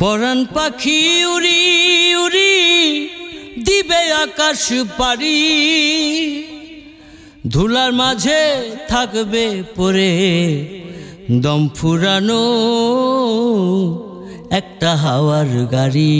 পরাণ পাখি উড়ি উড়ি দিবে আকাশ পাড়ি, ধুলার মাঝে থাকবে পড়ে দম ফুরানো একটা হাওয়ার গাড়ি।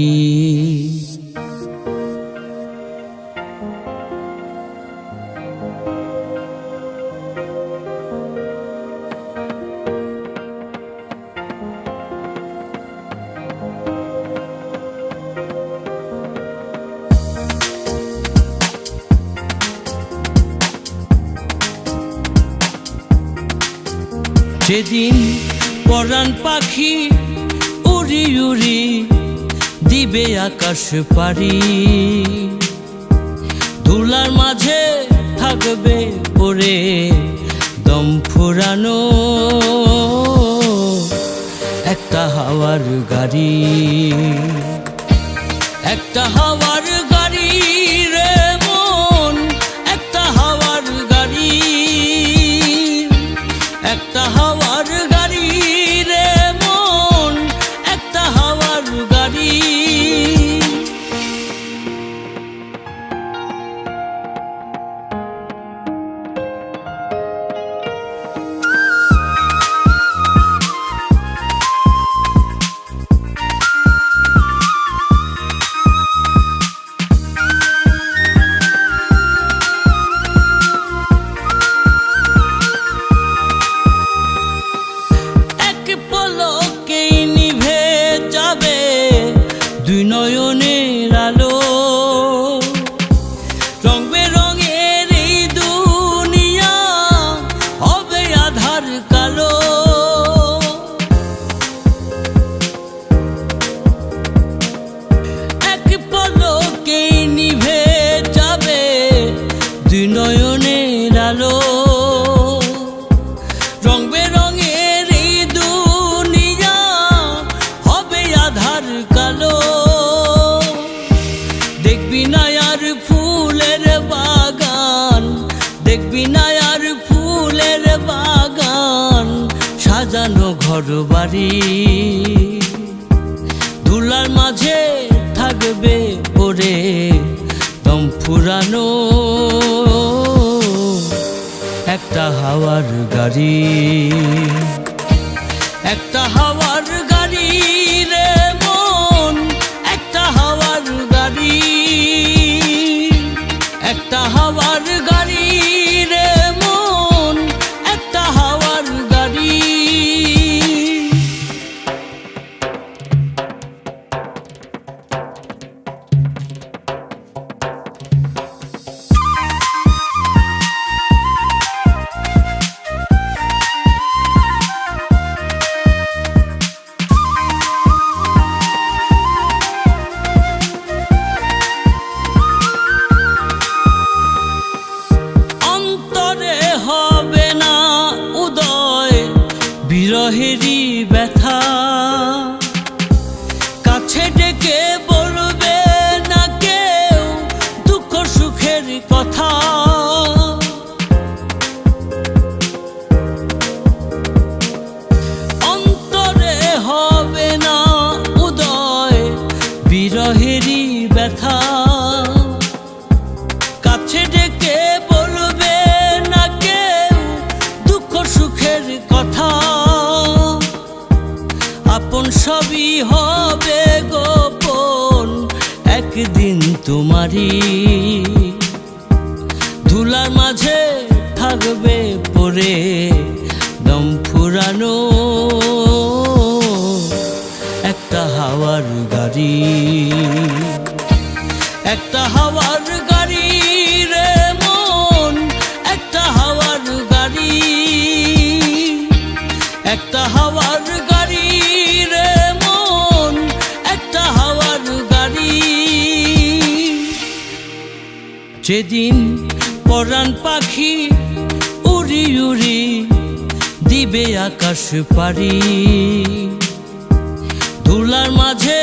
যেদিন পরাণ পাখি উড়ি উড়ি দিবে আকাশ পাড়ি, ধুলার মাঝে থাকবে পড়ে দম ফুরানো একটা হাওয়ার গাড়ি। একটা হাওয়ার গাড়ি রে মন, একটা হাওয়ার গাড়ি, একটা হাওয়ার গাড়ি রে মন, একটা হাওয়ার গাড়ি। দুই নয়নের আলো, রং বেরঙের এই দুনিয়া হবে আধার কালো। এক পলকেই নিভে যাবে দুই নয়নের আলো, রং বেরঙের এই দুনিয়া হবে আধার কালো। দেখবি না আর ফুলের বাগান, দেখবি না আর ফুলের বাগান, সাজানো ঘর বাড়ি, ধুলার মাঝে থাকবে পড়ে দম ফুরানো একটা হাওয়ার গাড়ি। একটা হাওয়ার গাড়ি রে মন, একটা হাওয়ার গাড়ি, একটা হাওয়ার গাড়ি রে মন, একটা হাওয়ার গাড়ি। বিরহেরই ব্যথা কাছে ডেকে বলবে না কেউ দুঃখ সুখের কথা। অন্তরে হবে না উদয় বিরহেরই ব্যথা, কাছে ডেকে বলবে না কেউ দুঃখ সুখের কথা। আপন সবই হবে গোপন একদিন তোমারই, ধুলার মাঝে থাকবে পড়ে দম ফুরানো একটা হাওয়ার গাড়ি। একটা হাওয়ার গাড়ি রে মন, একটা হাওয়ার গাড়ি, একটা হাওয়ার গাড়ি রে মন, একটা হাওয়ার গাড়ি। যেদিন পরাণ পাখি উড়ি উড়ি দিবে আকাশ পাড়ি, ধুলার মাঝে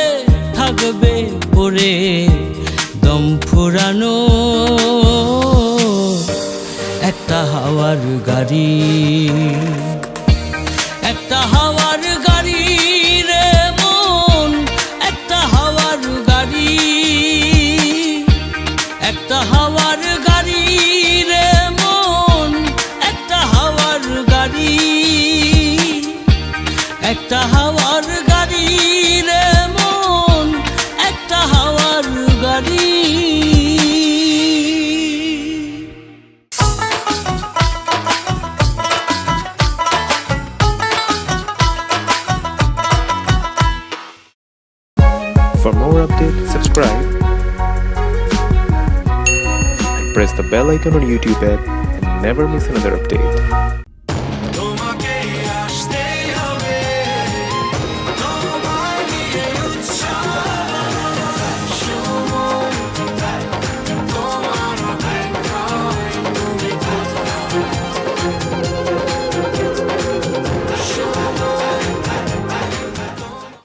থাকবে পড়ে দম ফুরানো একটা হাওয়ার গাড়ি। একটা হাওয়ার গাড়ি রে মন, গাড়ি, একটা হাওয়ার গাড়ি রে মন, একটা হাওয়ার গাড়ি। For more updates, subscribe and press the bell icon on YouTube app and never miss another update.